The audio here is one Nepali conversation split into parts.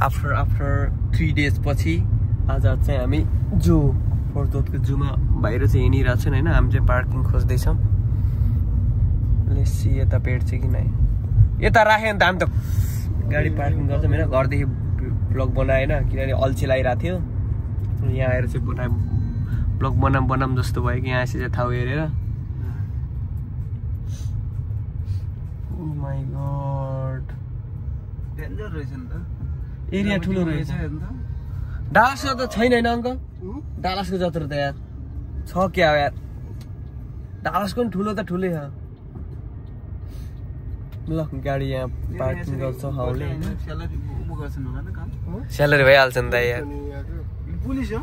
आफ्टर 3 days पछि आज चाहिँ हामी जू फोर्टोटको जूमा बाहिर चाहिँ हिँडिरहेको छौँ होइन। हामी चाहिँ पार्किङ खोज्दैछौँ। लेट्स सी यता भेट्छ कि नै। यता राख्यो भने त हामी त गाडी पार्किङ गर्छौँ होइन। घरदेखि ब्लग बनाएन किनभने अल्छी लागिरहेको थियो। यहाँ आएर चाहिँ ब्लग बनाऊँ जस्तो भयो कि यहाँ चाहिँ ठाउँ हेरेर। माई गॉड डेन्जर रहेछ नि त। एरिया ठुलो रहेछ। डालासको त छैन होइन अङ्कल? डालासको जत्रो त यार छ क्या यार। डालासको पनि ठुलो त ठुलै छ। ल गाडी यहाँ पार्किङ गर्छ हाउले। स्यालेरी भइहाल्छ नि त यार। पुलिस हो?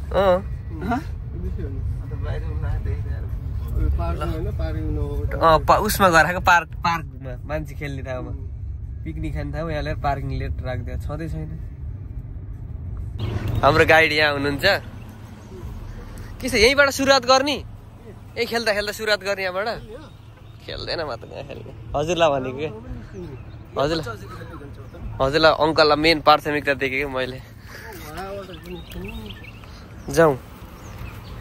उसमा गराएको पार्कमा मान्छे खेल्ने ठाउँमा पिकनिक खाने ठाउँ यहाँ लिएर पार्किङ लेट राखिदियो। छँदै छैन। हाम्रो गाइड यहाँ हुनुहुन्छ। के छ यहीँबाट सुरुवात गर्ने? यही खेल्दा खेल्दा सुरुवात गर्ने यहाँबाट? खेल्दैन म त यहाँ खेल्ने। हजुरलाई भनेको क्या। हजुरलाई अङ्कललाई मेन प्राथमिकता दिएको क्या मैले। जाउँ।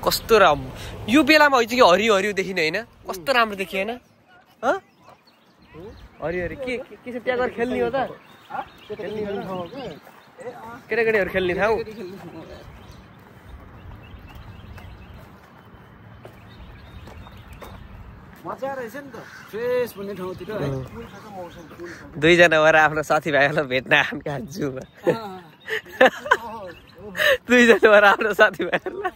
कस्तो राम्रो यो बेलामा होइन कि हरियो हरियो देखिने होइन? कस्तो राम्रो देखियो होइन? हरियो हरियो के छ त्यहाँ गएर खेल्ने हो त? केटाकेटीहरू खेल्ने ठाउँ। मजा रहेछ नि त फ्रेस भन्ने ठाउँतिर। दुईजना भएर आफ्नो साथीभाइहरूलाई भेट्न आउँ कहाँ जूमा। दुईजना भएर आफ्नो साथीभाइहरूलाई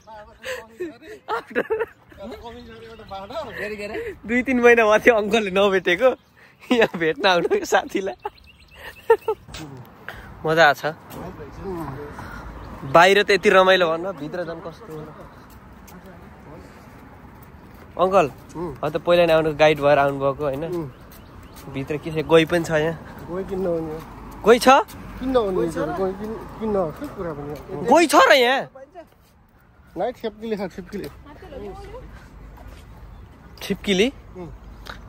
2-3 महिना भयो थियो अङ्कलले नभेटेको। यहाँ भेट्न आउनु साथीलाई। मजा छ। बाहिर त यति रमाइलो भन्न भित्र झन् कस्तो अङ्कल? अन्त पहिला नै आउनु गाइड भएर आउनुभएको होइन। भित्र के छ गोही पनि छ यहाँ? गोही छ? गोही छ र यहाँ?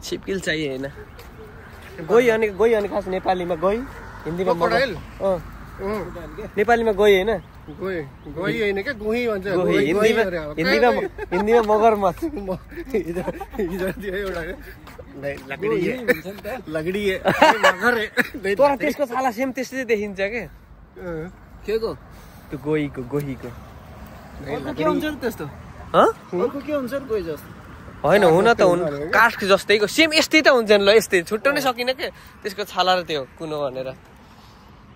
छिप्किली चाहियो होइन। गोही अनि खास नेपालीमा गोही, हिन्दीमा नेपालीमा गोही होइन? हिन्दीमा मगरमच्छ। तर त्यसको छाला सेम त्यस्तै देखिन्छ क्या। के को? त्यो गोहीको त्यस्तो होइन हुन त हुन काठ जस्तैको सेम यस्तै त हुन्छ नि। ल यस्तै छुट्याउनै सकिन क्या त्यसको छाला र त्यो कुनो भनेर।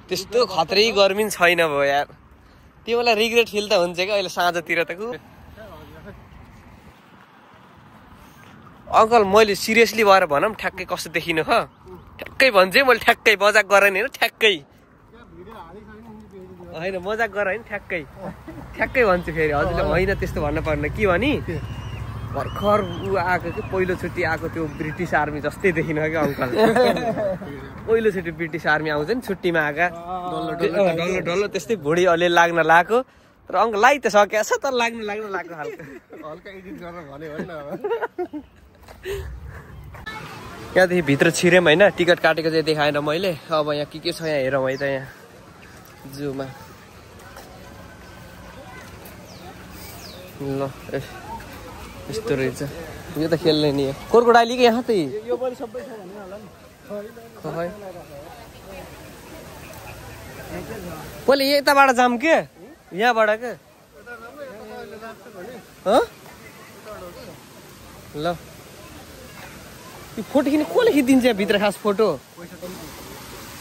त्यस्तो खतरै गर्मी छैन भयो यार। त्यो बेला रिग्रेट फिल त हुन्छ क्या अहिले साँझतिर त। अङ्कल मैले सिरियसली भएर भनौँ ठ्याक्कै कस्तो देखिनु ख? ठ्याक्कै भन्छु है मैले। ठ्याक्कै मजाक गरेन होइन। ठ्याक्कै होइन मजाक गर होइन। ठ्याक्कै भन्छु फेरि। हजुरले होइन त्यस्तो भन्न पर्ने। के भने भर्खर ऊ आएको कि पहिलोचोटि आएको त्यो ब्रिटिस आर्मी जस्तै देखिनु क्या अङ्कल। पहिलोचोटि ब्रिटिस आर्मी आउँछ नि छुट्टीमा आएका डल्लो त्यस्तै भुँडी अलि लाग्न लाग्यो। तर अङ्कल लाइ त सकिया छ तर लाग्नु लाग्यो यहाँदेखि भित्र छिर्यौँ होइन। टिकट काटेको चाहिँ देखाएन मैले। अब यहाँ के छ यहाँ हेरौँ है त यहाँ जूमा। ल यस्तो रहेछ यो त खेल्ने नि। क्रोकोडाइल कि यहाँ त पहिले यताबाट जाम के यहाँबाट के? ल यो फोटो किन कसले खिचिदिन्छ यहाँ भित्र खास फोटो?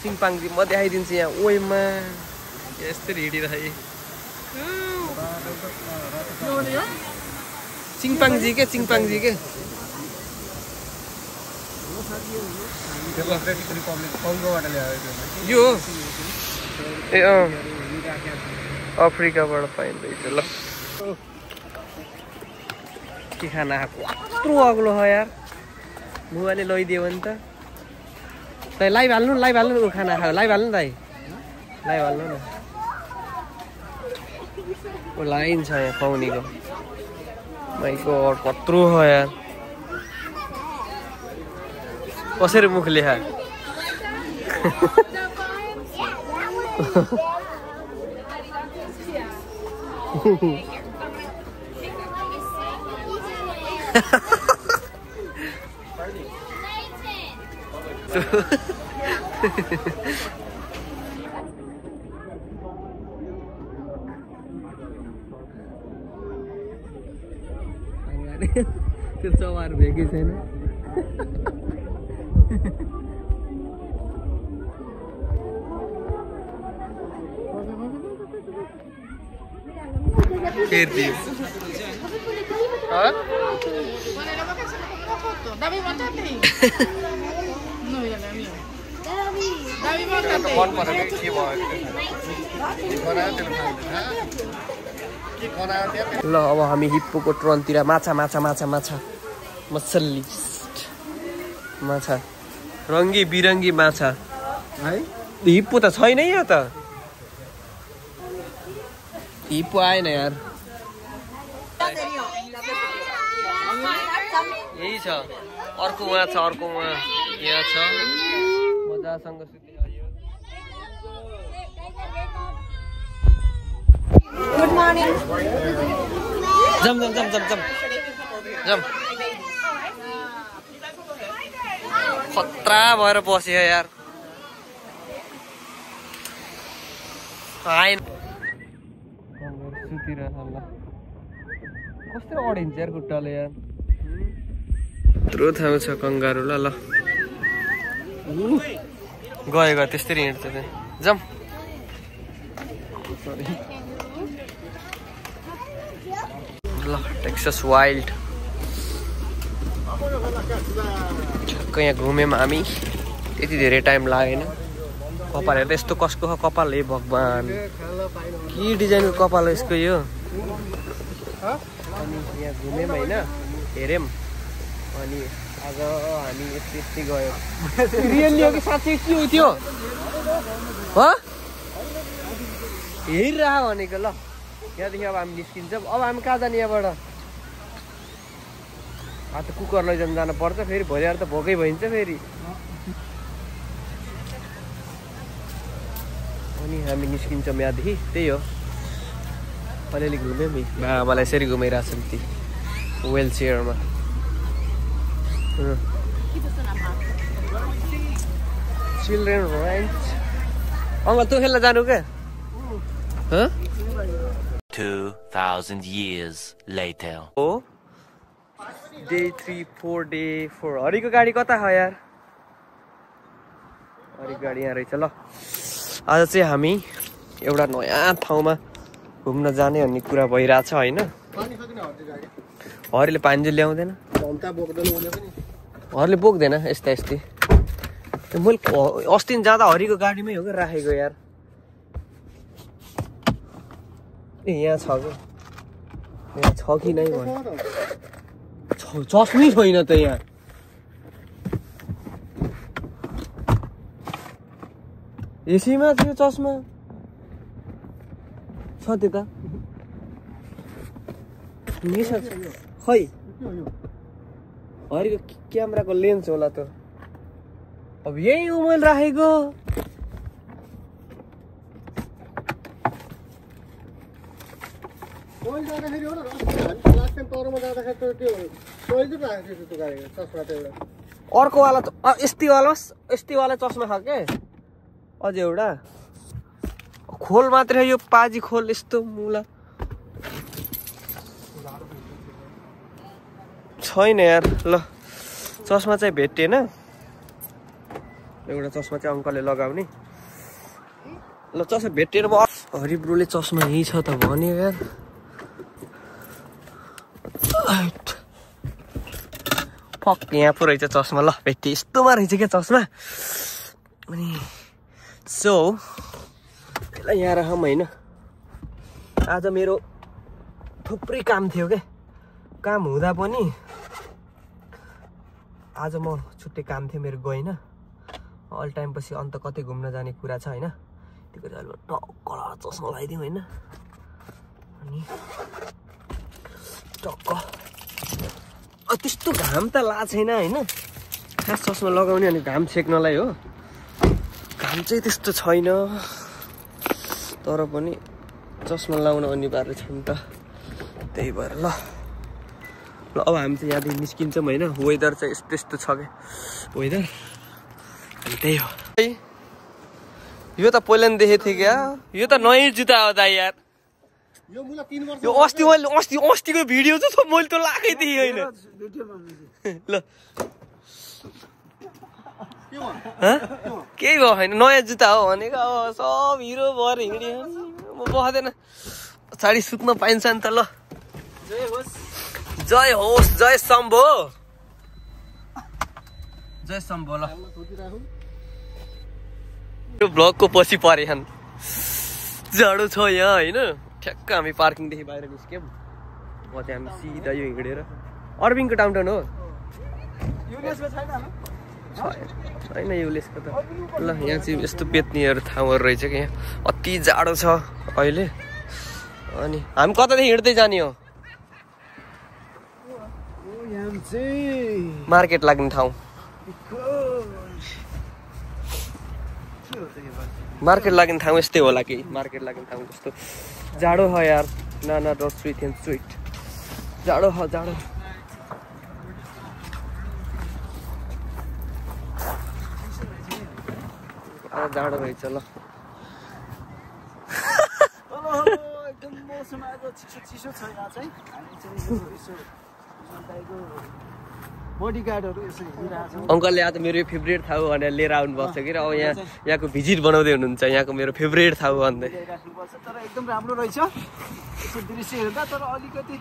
चिङपाङजी म देखाइदिन्छु यहाँ। ओइमा यस्तरी हिँडिरहे चिङपाङजी के यो ए अफ्रिकाबाट पाइँदैछ। ल के खाना आएको कत्रो अग्लो हो यार। बुवाले लैदियो भने त लाइभ हाल्नु खाना खायो। लाइभ हाल्नु दाइ लाइभ हाल्नु न। लाइन छ यहाँ पाउनेको। माइ गॉड कत्रो हो यार। कसरी मुख लेखा त्यो चौहार भेकै छैन Perdi. Hah? Davi, montate. No, ya la mía. Davi, montate. One for a big keyboard. ल अब हामी हिप्पोको ट्रनतिर माछा माछा माछा माछा मछली माछा रङ्गी बिरङ्गी माछा है हिप्पो त छैन यहाँ त हिप्पो आएन यार यही छ अर्को वहाँ छ अर्को वहाँ यहाँ छ मजासँग सुतिरह्यो Good morning. जम जम जम जम जम जम खतरा भएर बस्यो यार आएन सुतिरह ल कस्तो अडिन्छ यार खुट्टाले यार यत्रो ठाउँ छ कङ्गारु ल गयो गयो त्यसरी हिँड्छ त्यहाँ जम ल टेक्सास वाइल्ड ठ्याक्क यहाँ घुम्यौँ हामी त्यति धेरै टाइम लागेन कपाल हेर्दा यस्तो कसको कपाल हे भगवान् के डिजाइनको कपाल हो यसको यो अनि यहाँ घुम्यौँ होइन हेऱ्यौँ अनि आज हामी यस्तै यस्तै गयो रियल्ली हो कि साँच्चै के हो त्यो हेरिरह भनेको ल यहाँदेखि अब हामी निस्किन्छौँ अब हामी कहाँ जाने यहाँबाट त कुकर लैजान जानु पर्छ फेरि भोलि आएर त भोकै भइन्छ फेरि अनि हामी निस्किन्छौँ यहाँदेखि त्यही हो अलिअलि घुम्यौँ नि बाबालाई यसरी घुमाइरहेको छन् ती वेल चेयरमा चिल्ड्रेन राइट अङ्कल तँ खेल्न जानु क्या 2000 years later. Oh, day 3, 4, day 4. Haricot गाडी कता छ यार हरिको गाडी यहाँ रहेछ ल आज चाहिँ हामी एउटा नयाँ ठाउँमा घुम्न जाने भन्ने कुरा भइरहेछ होइन हरिले पानी चाहिँ ल्याउँदैन हरिले बोक्दैन यस्ता यस्तै मैले अस्ति जाँदा हरिको गाडीमै हो क्या राखेको यार ए यहाँ छ क्या यहाँ छ कि नै भने चस्मै छैन त यहाँ यसैमा थियो चस्मा छ त्यता खै हरिको क्यामेराको लेन्स होला त अब यही हो मैले राखेको अर्को वाला यस्तीवाला चस्मा छ के अझ एउटा खोल मात्रै यो पाजी खोल यस्तो मुला छैन यार ल चस्मा चाहिँ भेटेन एउटा चस्मा चाहिँ अङ्कलले लगाउने ल चस्मा भेटेन हरिब्रोले चस्मा यही छ त भन्यो यार फक यहाँ पो रहेछ चस्मा ल भेटे यस्तोमा रहेछ क्या चस्मा अनि सो यसलाई यहाँ राखौँ होइन आज मेरो थुप्रै काम थियो क्या काम हुँदा पनि आज म छुट्टै काम थियो मेरो गएन अल टाइम पछि अन्त कतै घुम्न जाने कुरा छ होइन त्यो कुरा टक्क चस्मा लगाइदिउँ होइन अनि टक्क त्यस्तो घाम त ला छैन होइन खास चस्मा लगाउने अनि घाम छेक्नलाई हो घाम चाहिँ त्यस्तो छैन तर पनि चस्मा लाउन अनिवार्य छ नि त त्यही भएर ल अब हामी चाहिँ यहाँदेखि निस्किन्छौँ होइन वेदर चाहिँ यस्तो यस्तो छ क्या वेदर अनि त्यही हो यो त पहिला नि देखेको थिएँ क्या यो त नयाँ जुत्ता हो दाइ यार यो अस्तिको भिडियो त मैले त लाएकै थिएँ होइन ल केही भयो होइन नयाँ जुत्ता हो भनेको अब सब हिरो भएर हिँड्यो म बस्दैन पछाडि सुत्न पाइन्छ नि त ल जय होस् जय शम्भो ल यो ब्लकको पछि परे छन् जाडो छ यहाँ होइन ठ्याक्क हामी पार्किङदेखि बाहिर निस्क्यौँ म चाहिँ हामी सिधा यो हिँडेर अरबिङको डाउनटाउन हो छैन युलेसको त ल यहाँ चाहिँ यस्तो बेच्नेहरू ठाउँहरू रहेछ कि यहाँ अति जाडो छ अहिले अनि हामी कतादेखि हिँड्दै जाने हो मार्केट लाग्ने ठाउँ मार्केट लाग्ने ठाउँ यस्तै होला कि मार्केट लाग्ने ठाउँ जस्तो जाडो हो यार ना डट स्विट एन्ड स्विट जाडो हो जाडो जाडो रहेछ ल अङ्कलले आज मेरो फेभरेट ठाउँ भनेर लिएर आउनुभएको छ कि अब यहाँको भिजिट बनाउँदै हुनुहुन्छ यहाँको मेरो फेभरेट ठाउँ भन्दै तर एकदम राम्रो रहेछ यसो दृश्य हेर्दा तर अलिकति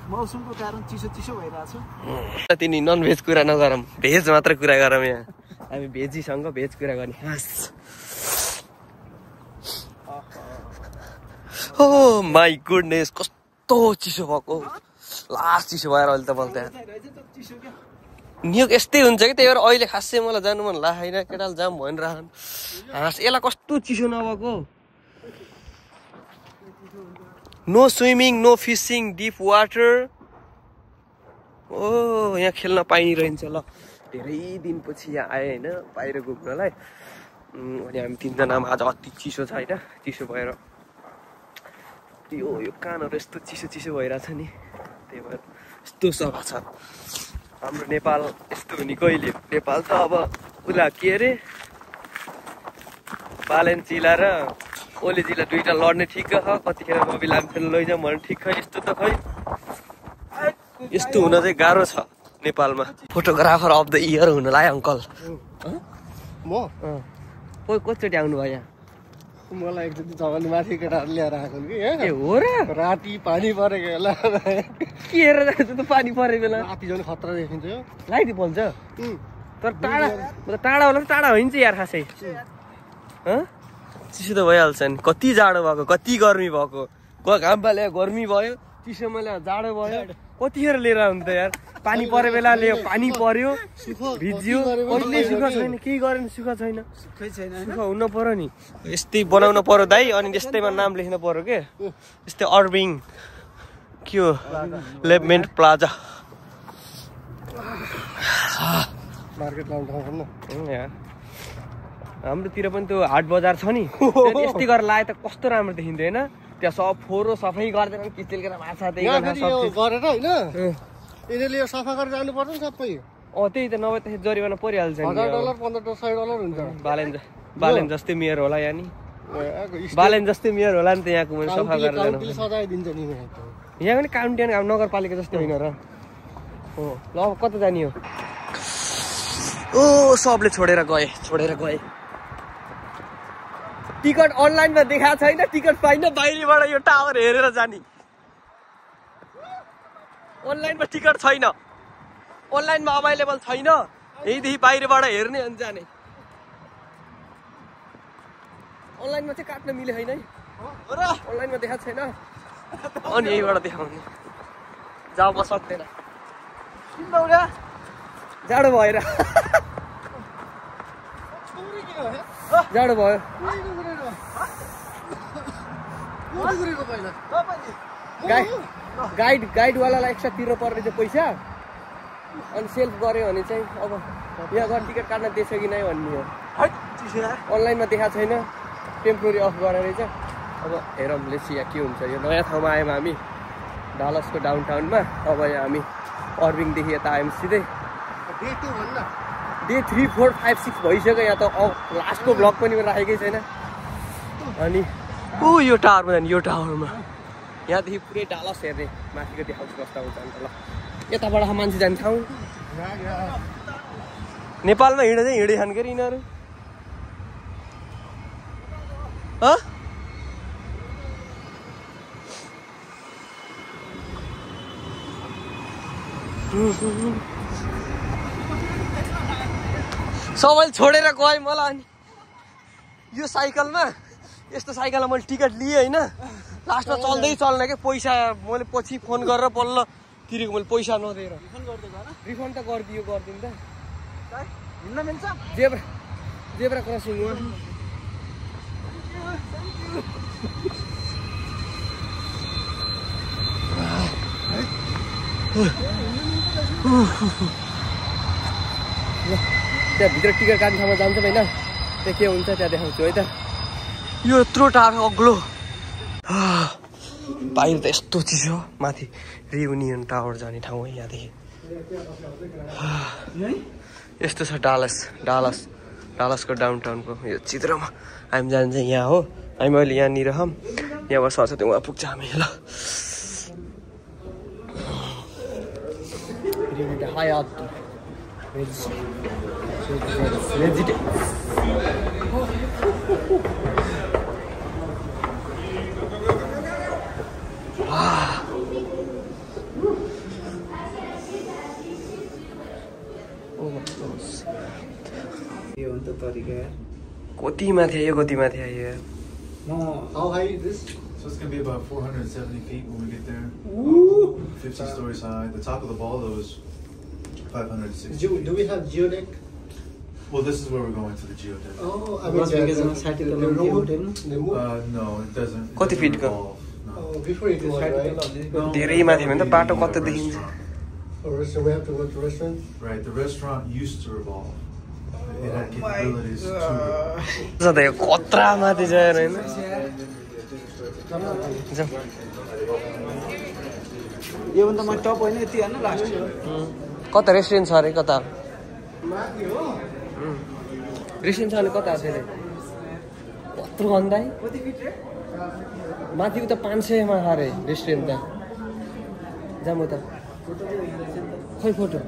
मौसमको कारण चिसो भइरहेछ तिनी नन भेज कुरा नगरौँ भेज मात्र कुरा गरौँ यहाँ हामी भेजीसँग भेज कुरा गर्ने खास ओ माई गुडनेस कस्तो चिसो भएको लास्ट चिसो भएर अहिले त बोल्दा न्युक यस्तै हुन्छ कि त्यही भएर अहिले खासै मलाई जानु मन लागेन केटाले जाम भनिरहन् हाँस यसलाई कस्तो चिसो नभएको no swimming no fishing deep water ओ यहाँ खेल्न पाइरहन्छ ल धेरै दिनपछि यहाँ आएँ होइन बाहिर घुम्नलाई अनि हामी तिनजनामा आज अति चिसो छ होइन चिसो भएर यो कानहरू यस्तो चिसो भइरहेछ नि त्यही भएर यस्तो सफा छ हाम्रो नेपाल यस्तो हुने कहिले नेपाल त अब उसलाई के अरे बालेन जिल्ला र ओली जिल्ला दुईटा लड्ने ठिक छ कतिखेर बबी लाम्खेल लैजाउँ भने ठिक छ यस्तो त खै यस्तो हुन चाहिँ गाह्रो छ नेपालमा फोटोग्राफर अफ द इयर हुनलाई अङ्कल म कतिचोटि आउनुभयो यहाँ मलाई एकचोटि जमानी माथि केटाहरू ल्याएर आएको कि ए हो र राति पानी परेको बेला के हेरेर जान्छ त पानी परेको बेला राति झन् खतरा देखिन्छ लाइट बल्छ तर टाढा होला टाढा हुन्छ यार खासै चिसो त भइहाल्छ नि कति जाडो भएको कति गर्मी भएको घाममा ल्यायो गर्मी भयो चिसोमा ल्यायो जाडो भयो कतिखेर लिएर आउनु त यार पानी परे बेला ल्यायो पानी पर्यो भिज्यो कहिले सुख छैन केही गरेन सुख छैन सुख हुन पर्यो नि यस्तै बनाउन पर्यो दाइ अनि यस्तैमा नाम लेख्न पर्यो के यस्तै अर्बिङ के हो लेभमेन्ट प्लाजा मार्केट लाउनु ठाउँ यार हाम्रोतिर पनि त्यो हाट बजार छ नि यस्तै गरेर लाए त कस्तो राम्रो देखिन्थ्यो होइन त्यहाँ सब फोहोर सफाइ गर्दैन किचेलकेर माछा गरेर होइन यिनीहरूले यो सफा गरेर जानुपर्छ नि सबै त्यही त नभए त जरिवाना परिहाल्छ नि $1000 $1500 हुन्छ बालेन जस्तै मेयर होला यहाँ नि बालेन जस्तै मेयर होला नि त यहाँको मैले सफा गरेर सजाय दिन्छ नि यहाँ पनि काउन्टी नगरपालिका जस्तै होइन र हो ल अब कता जाने हो ओ सबले छोडेर गए टिकट अनलाइनमा देखाएको छैन टिकट पाइन बाहिरबाट यो टावर हेरेर जाने अनलाइनमा टिकट छैन अनलाइनमा अभाइलेबल छैन यहीँदेखि बाहिरबाट हेर्ने अनि जाने अनलाइनमा चाहिँ काट्न मिले छैन है अनलाइनमा देखाएको छैन अनि यहीँबाट देखाउने जाऊ सक्दैन जाडो भएर जाडो भयो गाइडवालालाई एक्स्ट्रा तिर्नु पर्ने चाहिँ पैसा अनि सेल्फ गऱ्यो भने चाहिँ अब यहाँ गएर टिकट काट्न दिएछ कि नै भन्ने हो अनलाइनमा देखाएको छैन टेम्पोररी अफ गरेर चाहिँ अब हेरौँ लेट्सी यहाँ के हुन्छ। यो नयाँ ठाउँमा आयौँ हामी डालसको डाउनटाउनमा। अब यहाँ हामी अर्बिङदेखि यता आयौँ सिधै। डे 3, 4, 5, 6 भइसक्यो। यहाँ त लास्टको ब्लग पनि राखेकै छैन। अनि यो टावरमा जाने, यो टावरमा यहाँदेखि पुरै डालस हेर्ने माथिको देखाउँछु कस्तो हुन्छ अन्त। ल यताबाट मान्छे जाने ठाउँ नेपालमा हिँड्दा चाहिँ हिँडे खान् के यिनीहरू। सबैले छोडेर गएँ मलाई। अनि यो साइकलमा यस्तो साइकलमा मैले टिकट लिएँ होइन, लास्टमा चल्दै चल्न के पैसा मैले पछि फोन गरेर बल्ल तिरेको मैले पैसा नदिएर। रिफन्ड त गरिदियो गरिदिनु त। हिँड्न मिल्छ जेब्रा क्रसिङ हो। त्यहाँ भित्र टिकट काट्ने ठाउँमा जान्छौँ होइन, त्यहाँ के हुन्छ त्यहाँ देखाउँछु है त। यो यत्रो टाढो अग्लो बाहिर त यस्तो चिसो। माथि रियुनियन टावर जाने ठाउँ है यहाँदेखि। यस्तो छ डालसको डाउनटाउनको यो चित्रमा। हामी जाने चाहिँ यहाँ हो। हामी अहिले यहाँनिर हौँ, यहाँबाट सर्छ त्यो उहाँ पुग्छ हामी। ल कति माथि आयो, कति माथि आयो। How high is this? So it's going to be about 470 feet when we get there. 50 stories high. The top of the ball, though, is 560 feet. Do we have geodeck? Well, this is where we're going to the geodeck. Oh, I mean, the road? No, it doesn't. Kati feet ka? No. Oh, before it was, right? धेरै माथि भने त बाटो कता देखिन्छ। So we have to go to restaurant? Right, the restaurant used to revolve. It had capabilities to. जता यो कत्रा माथि जाएर हैन। यो भन्दा म टप होइन यति हैन लास्ट। कता रेस्टुरेन्ट छ रे कता? रेस्टुरेन्ट छ नि कता छ रे? कत्रो भन्दै? कति फिट रे? माथि उता 500 मा हारे रेस्टुरेन्ट त। जाम उता। खै फोटो।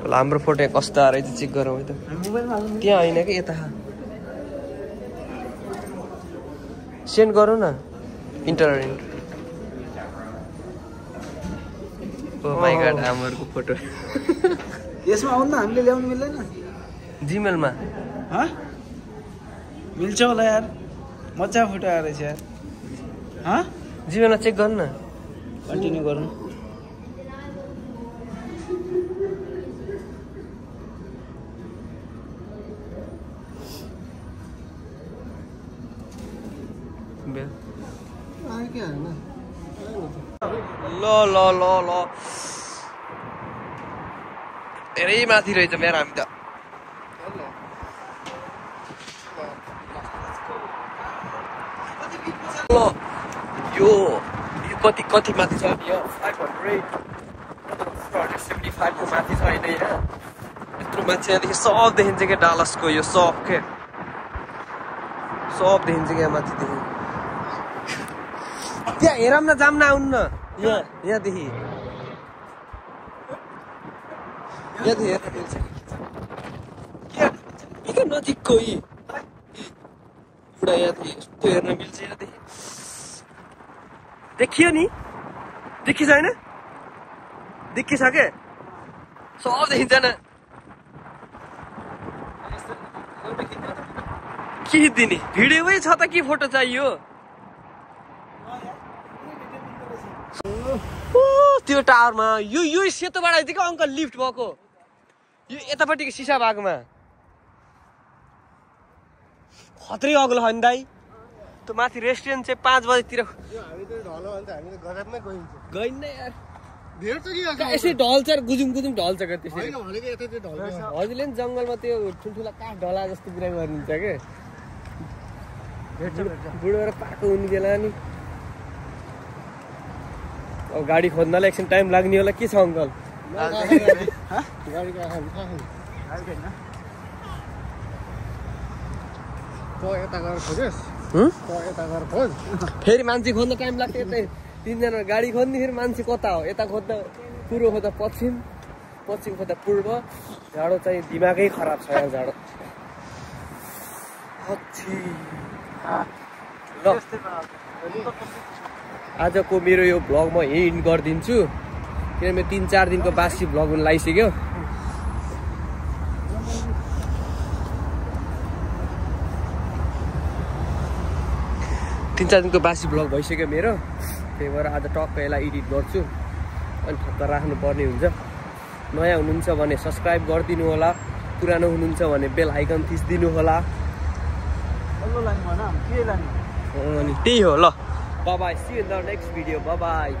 हाम्रो फोटो कस्तो आ रहेछ चेक गरौँ है त। त्यहाँ हैन के यता। सेन्ड गरौँ न इन्टरनेट। ओ माय गॉड हाम्रो फोटो। यसमा आउन हामीले ल्याउन मिल्दैन? जीमेलमा। ह? मिल्छ होला यार। मजा फोटो आ रहेछ यार। ह? जीमेलमा चेक गर्नु न। कन्टिन्यू गरौँ। ल धेरै माथि रहेछ मेरो हामी त। ल यो कति माथि छ यो 575 को माथि छ हैन यहाँ। यत्रो माथि यहाँदेखि सब देखिन्छ के डालसको यो सब के सब देखिन्छ क्या माथिदेखि। त्यहाँ हेरौँ न जाम न आउनु न यहाँदेखि के नजिकको पुरा यहाँदेखि यस्तो हेर्न मिल्छ। यहाँदेखि देखियो नि देखिछ होइन देखिछ के सब देखिन्छ न। के दिने भिडियोमै छ त के फोटो चाहियो? त्यो टावरमा यो सेतोबाट आइदिएको अङ्कल लिफ्ट भएको यो यतापट्टिको सिसा भागमा खत्रै अग्लो छ नि दाइ। त्यो माथि रेस्टुरेन्ट चाहिँ 5 बजेतिर गइन्न यार। यसै ढल्छ गुजुम ढल्छ क्या त्यसरी। हजुरले नि जङ्गलमा त्यो ठुल्ठुला काठ ढला जस्तो कुरा गर्नुहुन्छ के भेट्छ बुढो र पाको हुने बेला नि अब गाडी खोज्नलाई एकछिन टाइम लाग्ने होला के छ अङ्कल गाडीको आँखा थाहा छैन छैन त यता गएर खोजेस् त यता गएर खोज फेरि मान्छे खोज्न टाइम लाग्छ यतै 3 जना गाडी खोज्ने फेरि मान्छे कता हो यता खोज्दा पूर्व खोज्दा पश्चिम पश्चिम खोज्दा पूर्व झाडो चाहिँ दिमागै खराब छ यहाँ झाडो ल आजको मेरो यो भ्लग म यही इन्ड गरिदिन्छु किनभने 3-4 दिनको बासी भ्लग हुन लागिसक्यो दिनको बासी भ्लग भइसक्यो मेरो त्यही भएर आज टक्क यसलाई एडिट गर्छु अनि ठक्क राख्नुपर्ने हुन्छ नयाँ हुनुहुन्छ भने सब्सक्राइब गरिदिनु होला पुरानो हुनुहुन्छ भने बेल आइकन थिचिदिनु होला अनि त्यही हो ल bye bye C you in the next video bye bye